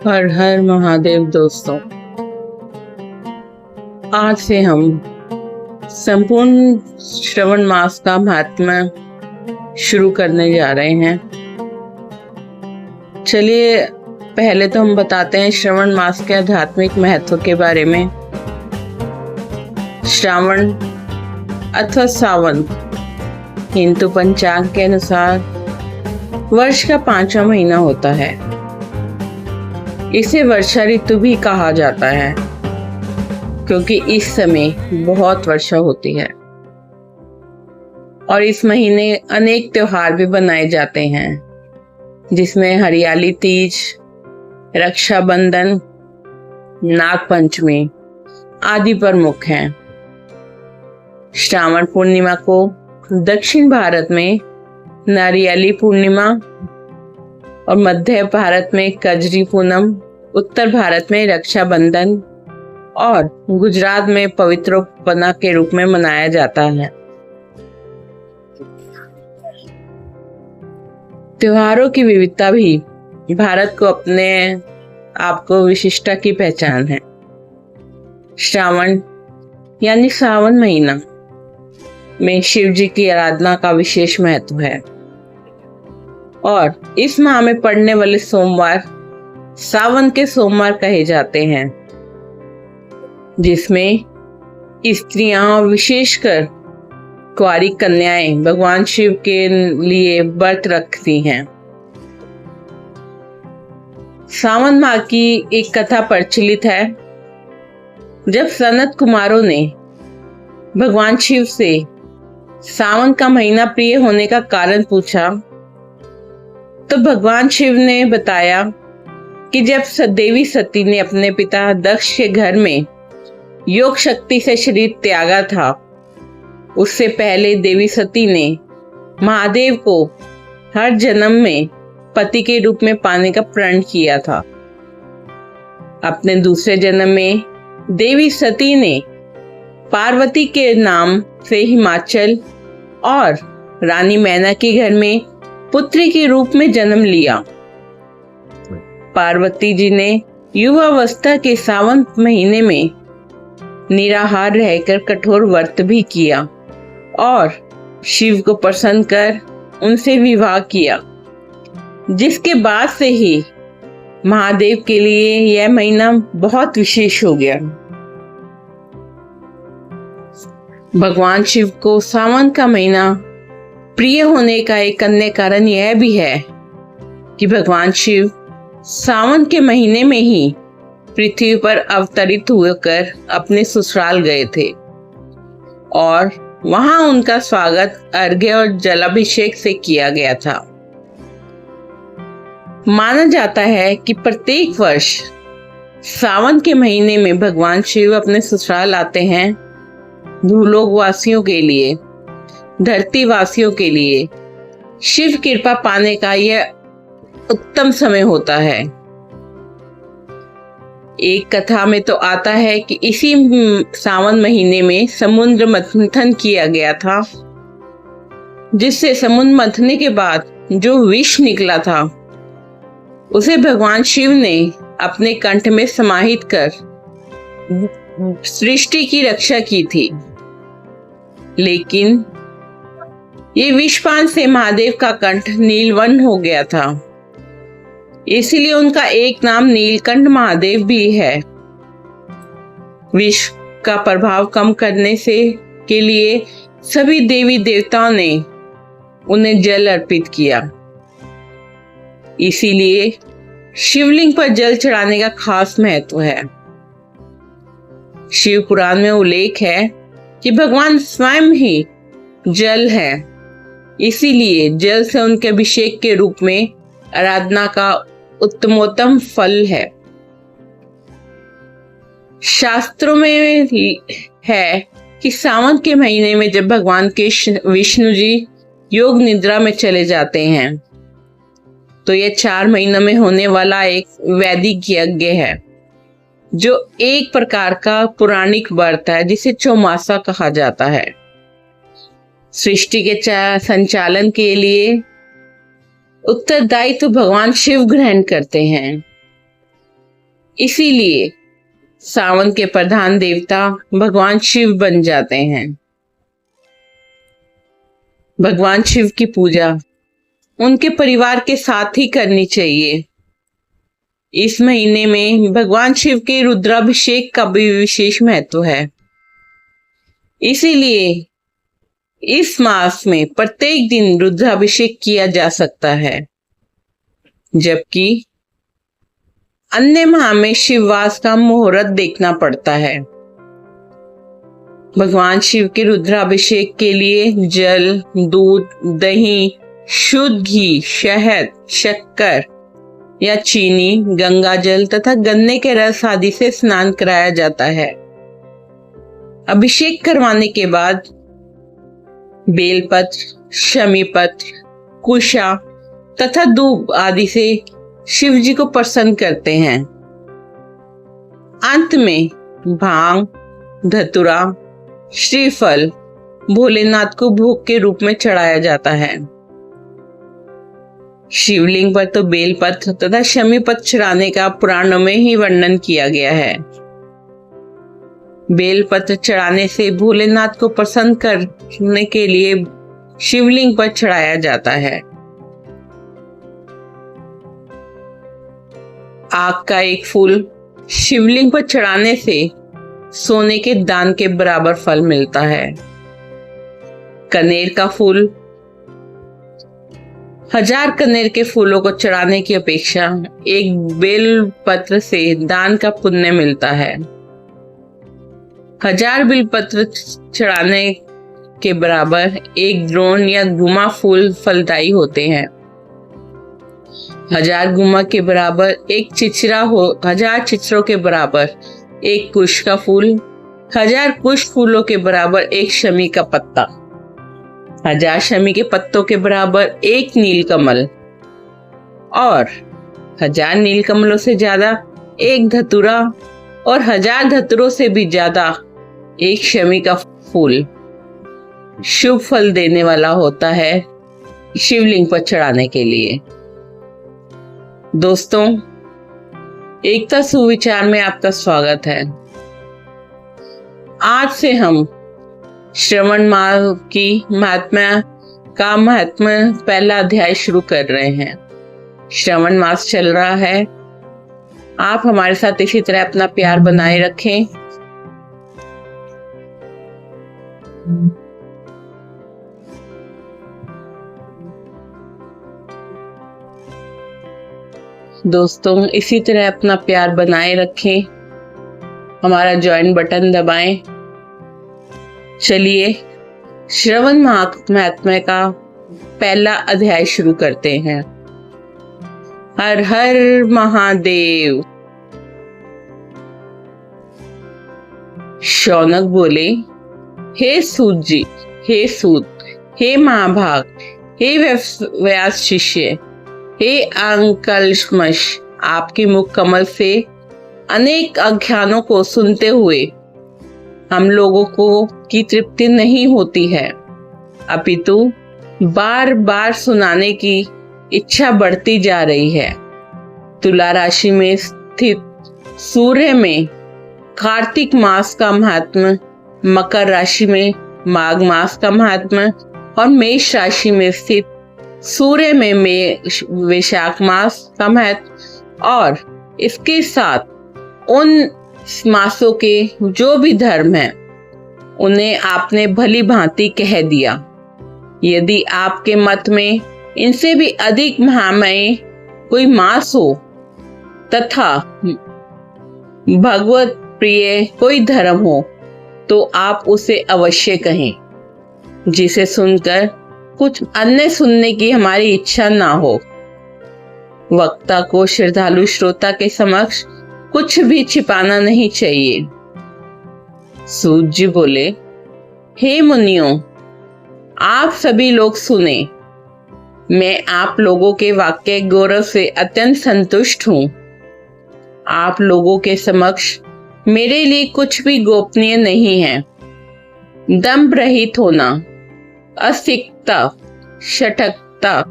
हर हर महादेव दोस्तों, आज से हम संपूर्ण श्रवण मास का महात्म्य शुरू करने जा रहे हैं। चलिए पहले तो हम बताते हैं श्रवण मास के आध्यात्मिक महत्व के बारे में। श्रावण अथवा सावन हिंदू पंचांग के अनुसार वर्ष का 5वां महीना होता है। इसे वर्षा ऋतु भी कहा जाता है क्योंकि इस समय बहुत वर्षा होती है और इस महीने अनेक त्योहार भी मनाए जाते हैं, जिसमें हरियाली तीज, रक्षाबंधन, नाग पंचमी आदि प्रमुख हैं। श्रावण पूर्णिमा को दक्षिण भारत में नारियाली पूर्णिमा और मध्य भारत में कजरी पूनम, उत्तर भारत में रक्षाबंधन और गुजरात में पवित्रोपना के रूप में मनाया जाता है। त्योहारों की विविधता भी भारत को अपने आप को विशिष्टता की पहचान है। श्रावण यानी सावन महीना में शिव जी की आराधना का विशेष महत्व है और इस माह में पड़ने वाले सोमवार सावन के सोमवार कहे जाते हैं, जिसमें स्त्रियां और विशेषकर कुंवारी कन्याएं भगवान शिव के लिए व्रत रखती हैं। सावन माह की एक कथा प्रचलित है। जब सनत कुमारों ने भगवान शिव से सावन का महीना प्रिय होने का कारण पूछा तो भगवान शिव ने बताया कि जब देवी सती ने अपने पिता दक्ष के घर में योग शक्ति से शरीर त्यागा था, उससे पहले देवी सती ने महादेव को हर जन्म में पति के रूप में पाने का प्रण किया था। अपने दूसरे जन्म में देवी सती ने पार्वती के नाम से हिमाचल और रानी मैना के घर में पुत्री के रूप में जन्म लिया। पार्वती जी ने युवावस्था के सावन महीने में निराहार रहकर कठोर व्रत भी किया और शिव को प्रसन्न कर उनसे विवाह किया, जिसके बाद से ही महादेव के लिए यह महीना बहुत विशेष हो गया। भगवान शिव को सावन का महीना प्रिय होने का एक अन्य कारण यह भी है कि भगवान शिव सावन के महीने में ही पृथ्वी पर अवतरित होकर अपने ससुराल गए थे और वहां उनका स्वागत अर्घ्य और जलाभिषेक से किया गया था। माना जाता है कि प्रत्येक वर्ष सावन के महीने में भगवान शिव अपने ससुराल आते हैं। भूलोक वासियों के लिए, धरती वासियों के लिए शिव कृपा पाने का यह उत्तम समय होता है। एक कथा में तो आता है कि इसी सावन महीने में समुद्र मंथन किया गया था, जिससे समुद्र मंथने के बाद जो विष निकला था उसे भगवान शिव ने अपने कंठ में समाहित कर सृष्टि की रक्षा की थी। लेकिन ये विषपान से महादेव का कंठ नीलवर्ण हो गया था, इसलिए उनका एक नाम नीलकंठ महादेव भी है। विष का प्रभाव कम करने से के लिए सभी देवी देवताओं ने उन्हें जल अर्पित किया। इसीलिए शिवलिंग पर जल चढ़ाने का खास महत्व है। शिव पुराण में उल्लेख है कि भगवान स्वयं ही जल है, इसीलिए जल से उनके अभिषेक के रूप में आराधना का उत्तमोत्तम फल है। शास्त्रों में है कि सावन के महीने में जब भगवान के विष्णु जी योग निद्रा में चले जाते हैं तो यह 4 महीनों में होने वाला एक वैदिक यज्ञ है, जो एक प्रकार का पौराणिक व्रत है जिसे चौमासा कहा जाता है। सृष्टि के संचालन के लिए उत्तरदायित्व तो भगवान शिव ग्रहण करते हैं। इसीलिए सावन के प्रधान देवता भगवान शिव बन जाते हैं। भगवान शिव की पूजा उनके परिवार के साथ ही करनी चाहिए। इस महीने में भगवान शिव के रुद्राभिषेक का भी विशेष महत्व है। इसीलिए इस मास में प्रत्येक दिन रुद्राभिषेक किया जा सकता है, जबकि अन्य माह में शिववास का मुहूर्त देखना पड़ता है। भगवान शिव के रुद्राभिषेक के लिए जल, दूध, दही, शुद्ध घी, शहद, शक्कर या चीनी, गंगा जल तथा गन्ने के रस आदि से स्नान कराया जाता है। अभिषेक करवाने के बाद बेलपत्र, शमीपत्र, कुशा तथा धूप आदि से शिव जी को प्रसन्न करते हैं। अंत में भांग, धतूरा, श्रीफल भोलेनाथ को भोग के रूप में चढ़ाया जाता है। शिवलिंग पर तो बेलपत्र तथा शमीपत्र चढ़ाने का पुराणों में ही वर्णन किया गया है। बेलपत्र चढ़ाने से भोलेनाथ को प्रसन्न करने के लिए शिवलिंग पर चढ़ाया जाता है। आग का एक फूल शिवलिंग पर चढ़ाने से सोने के दान के बराबर फल मिलता है। कनेर का फूल 1000 कनेर के फूलों को चढ़ाने की अपेक्षा एक बेल पत्र से दान का पुण्य मिलता है। 1000 बेल पत्र चढ़ाने के बराबर एक द्रोण या गुमा फूल फलदायी होते हैं। 1000 गुमा के बराबर एक चिचरा हो, 1000 चिचरों के बराबर एक कुश का फूल, 1000 कुश फूलों के बराबर एक शमी का पत्ता, 1000 शमी के पत्तों के बराबर एक नीलकमल और 1000 नीलकमलों से ज्यादा एक धतूरा और 1000 धतूरों से भी ज्यादा एक शमी का फूल शुभ फल देने वाला होता है शिवलिंग पर चढ़ाने के लिए। दोस्तों, एकता सुविचार में आपका स्वागत है। आज से हम श्रवण मास की महात्म्य का पहला अध्याय शुरू कर रहे हैं। श्रवण मास चल रहा है। आप हमारे साथ इसी तरह अपना प्यार बनाए रखें। दोस्तों, इसी तरह अपना प्यार बनाए रखें। हमारा ज्वाइन बटन दबाएं। चलिए श्रवण महात्म्य का पहला अध्याय शुरू करते हैं। हर हर महादेव। शौनक बोले, हे सूत जी, हे सूत, हे महाभाग, हे व्यास शिष्य, हे अंकलमश, आपके मुख कमल से अनेक आख्यानों को सुनते हुए हम लोगों को की तृप्ति नहीं होती है, अपितु बार बार सुनाने की इच्छा बढ़ती जा रही है। तुला राशि में स्थित सूर्य में कार्तिक मास का महात्म्य, मकर राशि में माघ मास का महात्म्य और मेष राशि में स्थित सूर्य में वैशाख मास का महत्व और इसके साथ उन मासों के जो भी धर्म हैं उन्हें आपने भली भांति कह दिया। यदि आपके मत में इनसे भी अधिक महामय कोई मास हो तथा भगवत प्रिय कोई धर्म हो तो आप उसे अवश्य कहें, जिसे सुनकर कुछ अन्य सुनने की हमारी इच्छा ना हो। वक्ता को श्रद्धालु श्रोता के समक्ष कुछ भी छिपाना नहीं चाहिए। सूत जी बोले, हे मुनियों, आप सभी लोग सुने। मैं आप लोगों के वाक्य गौरव से अत्यंत संतुष्ट हूं। आप लोगों के समक्ष मेरे लिए कुछ भी गोपनीय नहीं है। दंभ रहित होना, असिकता, शठकता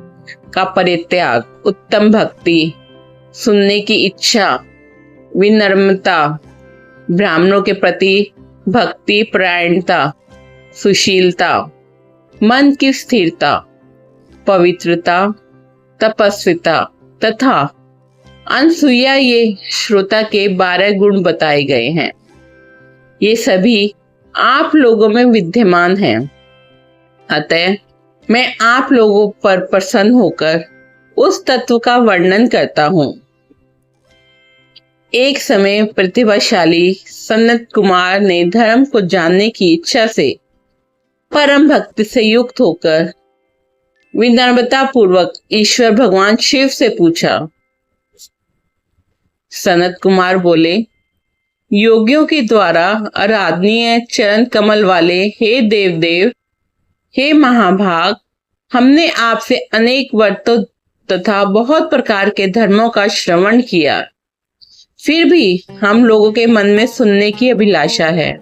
का परित्याग, उत्तम भक्ति, सुनने की इच्छा, विनम्रता, ब्राह्मणों के प्रति भक्ति परायणता, सुशीलता, मन की स्थिरता, पवित्रता, तपस्विता तथा अनसूया ये श्रोता के 12 गुण बताए गए हैं। ये सभी आप लोगों में विद्यमान हैं। अतः मैं आप लोगों पर प्रसन्न होकर उस तत्व का वर्णन करता हूँ। एक समय प्रतिभाशाली सनत कुमार ने धर्म को जानने की इच्छा से परम भक्ति से युक्त होकर विनम्रता पूर्वक ईश्वर भगवान शिव से पूछा। सनत कुमार बोले, योगियों के द्वारा आराधनीय चरण कमल वाले हे देवदेव, हे महाभाग, हमने आपसे अनेक व्रतों तथा बहुत प्रकार के धर्मों का श्रवण किया, फिर भी हम लोगों के मन में सुनने की अभिलाषा है।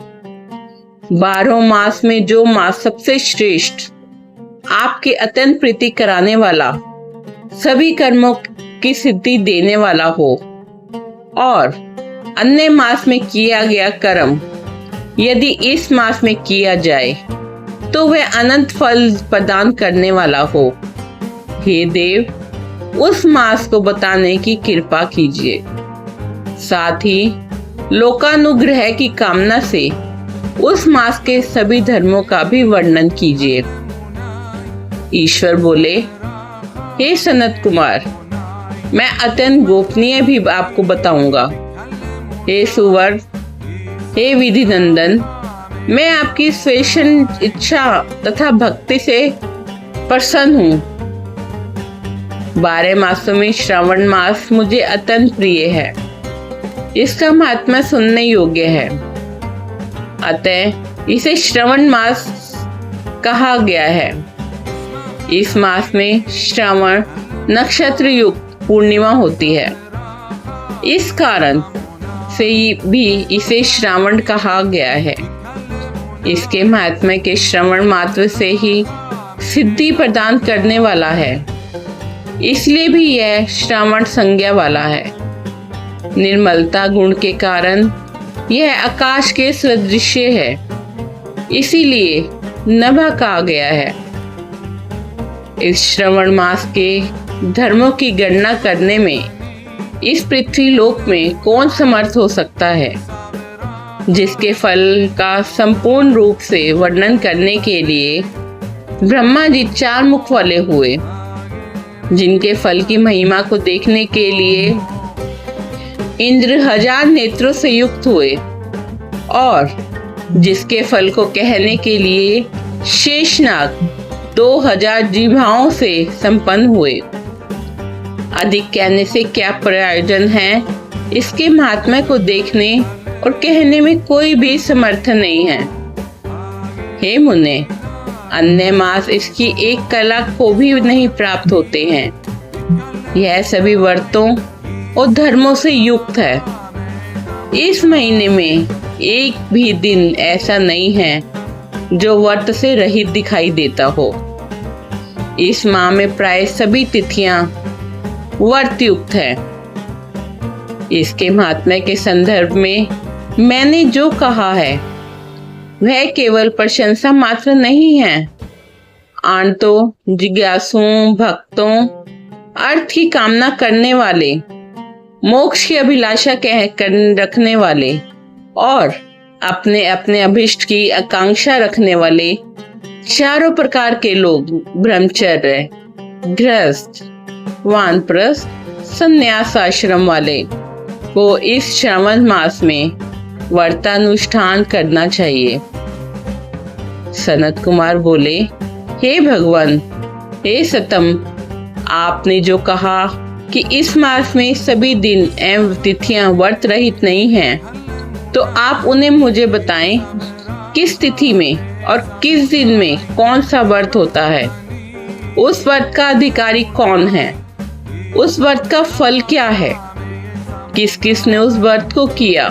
12 मास में जो मास सबसे श्रेष्ठ, आपकी अत्यंत प्रीति कराने वाला, सभी कर्मों की सिद्धि देने वाला हो और अन्य मास में किया गया कर्म यदि इस मास में किया जाए तो वह अनंत फल प्रदान करने वाला हो, हे देव, उस मास को बताने की कृपा कीजिए। साथ ही लोकानुग्रह की कामना से उस मास के सभी धर्मों का भी वर्णन कीजिए। ईश्वर बोले, हे सनत कुमार, मैं अत्यंत गोपनीय भी आपको बताऊंगा। हे सुवर, हे विधि नंदन, मैं आपकी स्वेच्छन इच्छा तथा भक्ति से प्रसन्न हूँ। 12 मासों में श्रावण मास मुझे अत्यंत प्रिय है। इसका महात्मा सुनने योग्य है। अतः इसे श्रावण मास कहा गया है। इस मास में श्रावण नक्षत्र युक्त पूर्णिमा होती है। इस कारण से भी इसे श्रावण कहा गया है। इसके महात्म्य के श्रवण मात्र से ही सिद्धि प्रदान करने वाला है, इसलिए भी यह श्रावण संज्ञा वाला है। निर्मलता गुण के कारण यह आकाश के सदृश है, इसीलिए नभा कहा गया है। इस श्रवण मास के धर्मों की गणना करने में इस पृथ्वी लोक में कौन समर्थ हो सकता है, जिसके फल का संपूर्ण रूप से वर्णन करने के लिए ब्रह्मा जी 4 मुख वाले हुए, जिनके फल की महिमा को देखने के लिए इंद्र 1000 नेत्रों से युक्त हुए और जिसके फल को कहने के लिए शेषनाग 2000 जिह्वाओं से संपन्न हुए। अधिक कहने से क्या प्रयोजन है, इसके महात्म्य को देखने और कहने में कोई भी समर्थ नहीं है। हे मुने, अन्य मास इसकी एक कला को भी नहीं प्राप्त होते हैं। यह सभी व्रतों और धर्मों से युक्त है। इस महीने में एक भी दिन ऐसा नहीं है जो व्रत से रहित दिखाई देता हो। इस माह में प्राय सभी तिथियां व्रत युक्त है। इसके महात्म्य के संदर्भ में मैंने जो कहा है वह केवल प्रशंसा मात्र नहीं है। आंतों, जिज्ञासुओं, भक्तों, अर्थ की कामना करने वाले, मोक्ष की अभिलाषा रखने वाले और अपने अपने अभिष्ट की आकांक्षा रखने वाले चारों प्रकार के लोग, ब्रह्मचर्य, गृहस्थ, वानप्रस्थ, संन्यास आश्रम वाले को इस श्रावण मास में व्रतानुष्ठान करना चाहिए। सनत कुमार बोले, हे भगवान, हे सतम, आपने जो कहा कि इस मास में सभी दिन एवं तिथियां व्रत रहित नहीं हैं, तो आप उन्हें मुझे बताएं। किस तिथि में और किस दिन में कौन सा व्रत होता है? उस व्रत का अधिकारी कौन है? उस व्रत का फल क्या है? किस किस ने उस व्रत को किया?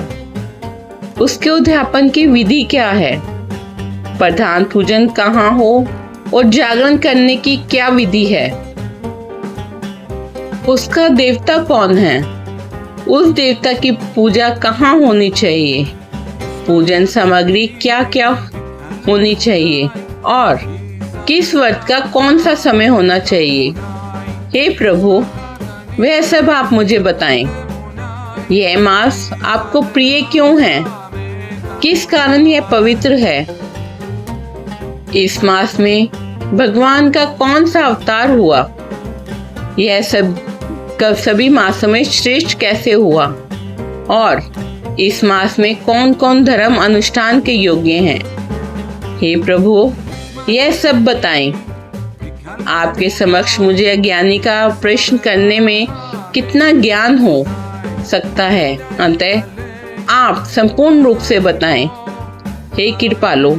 उसके उद्यापन की विधि क्या है? प्रधान पूजन कहाँ हो और जागरण करने की क्या विधि है? उसका देवता कौन है? उस देवता की पूजा कहाँ होनी चाहिए, पूजन सामग्री क्या क्या होनी चाहिए और किस व्रत का कौन सा समय होना चाहिए। हे प्रभु, वह सब आप मुझे बताएं। यह मास आपको प्रिय क्यों है, किस कारण यह पवित्र है, इस मास में भगवान का कौन सा अवतार हुआ, यह सब कब सभी मासों में श्रेष्ठ कैसे हुआ और इस मास में कौन कौन धर्म अनुष्ठान के योग्य हैं। हे प्रभु, यह सब बताएं। आपके समक्ष मुझे अज्ञानी का प्रश्न करने में कितना ज्ञान हो सकता है, अतः आप संपूर्ण रूप से बताएं। हे कृपालु,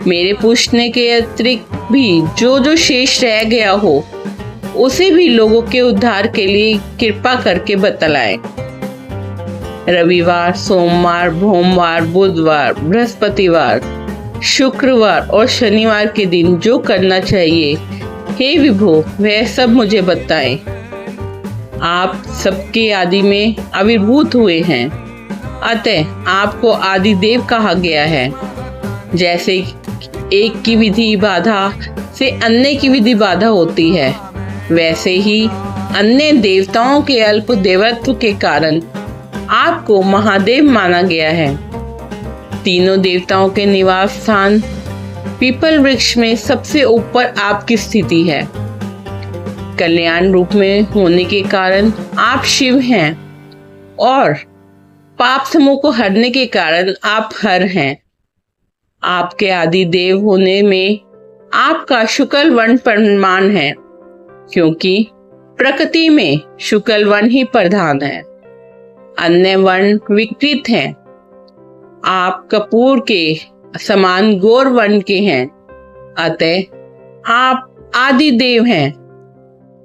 मेरे पूछने के अतिरिक्त भी जो शेष रह गया हो उसे भी लोगों के उद्धार के लिए कृपा करके बतलाएं। रविवार, सोमवार, सोमवार, बुधवार, बृहस्पतिवार, शुक्रवार और शनिवार के दिन जो करना चाहिए, हे विभो, वह सब मुझे बताएं। आप सबके आदि में आविर्भूत हुए हैं, अतः आपको आदि देव कहा गया है। जैसे एक की विधि बाधा से अन्य की विधि बाधा होती है, वैसे ही अन्य देवताओं के अल्प देवत्व के कारण आपको महादेव माना गया है। तीनों देवताओं के निवास स्थान पीपल वृक्ष में सबसे ऊपर आपकी स्थिति है। कल्याण रूप में होने के कारण आप शिव हैं और पाप समूह को हरने के कारण आप हर हैं। आपके आदि देव होने में आपका शुक्ल वर्ण प्रमाण है, क्योंकि प्रकृति में शुक्ल वर्ण ही प्रधान है, अन्य वर्ण विकृत हैं। आप कपूर के समान गौर वर्ण के हैं, अतः आप आदि देव हैं।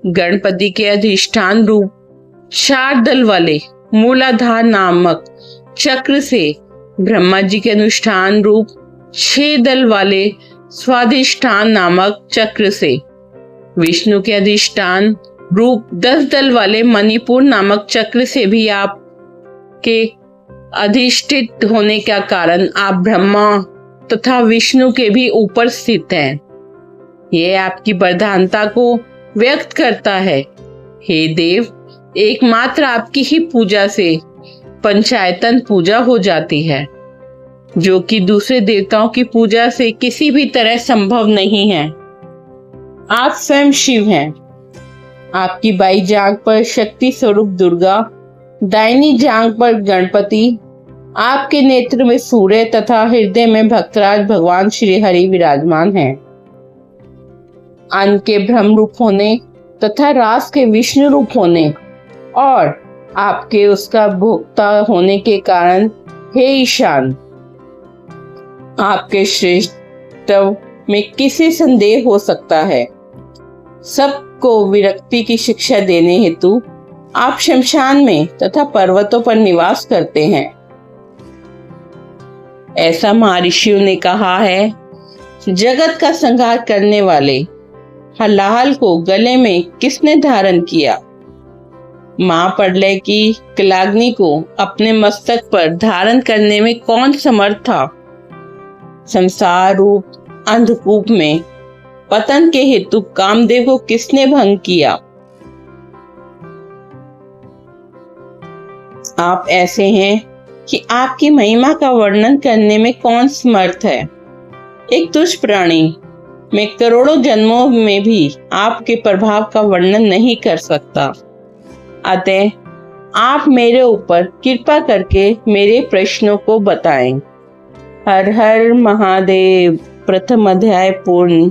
गणपति के अधिष्ठान रूप 4 दल वाले मूलाधार नामक चक्र से ब्रह्मा जी के अनुष्ठान रूप 6 दल वाले स्वाधिष्ठान नामक चक्र से, विष्णु के अधिष्ठान रूप 10 दल वाले मणिपुर नामक चक्र से भी आप के अधिष्ठित होने का कारण आप ब्रह्मा तथा विष्णु के भी ऊपर स्थित हैं। यह आपकी प्रधानता को व्यक्त करता है। हे देव, एकमात्र आपकी ही पूजा से पंचायतन पूजा हो जाती है, जो कि दूसरे देवताओं की पूजा से किसी भी तरह संभव नहीं है। आप स्वयं शिव हैं। आपकी बाई जांघ पर शक्ति स्वरूप दुर्गा, दाहिनी जांघ पर गणपति, आपके नेत्र में सूर्य तथा हृदय में भक्तराज भगवान श्री हरि विराजमान हैं। अन्न के ब्रह्म रूप होने तथा रास के विष्णु रूप होने और आपके उसका भोक्ता होने के कारण, हे ईशान, आपके श्रेष्ठत्व में किसी संदेह हो सकता है। सबको विरक्ति की शिक्षा देने हेतु आप शमशान में तथा पर्वतों पर निवास करते हैं। ऐसा महर्षियों ने कहा है। जगत का संहार करने वाले हलाहल को गले में किसने धारण किया? मां प्रलय की कलाग्नि को अपने मस्तक पर धारण करने में कौन समर्थ था? संसार रूप अंधकूप में पतन के हेतु कामदेव को किसने भंग किया? आप ऐसे हैं कि आपकी महिमा का वर्णन करने में कौन समर्थ है? एक तुच्छ प्राणी मैं करोड़ों जन्मों में भी आपके प्रभाव का वर्णन नहीं कर सकता। अतः आप मेरे ऊपर कृपा करके मेरे प्रश्नों को बताएं। हर हर महादेव। प्रथम अध्याय पूर्ण।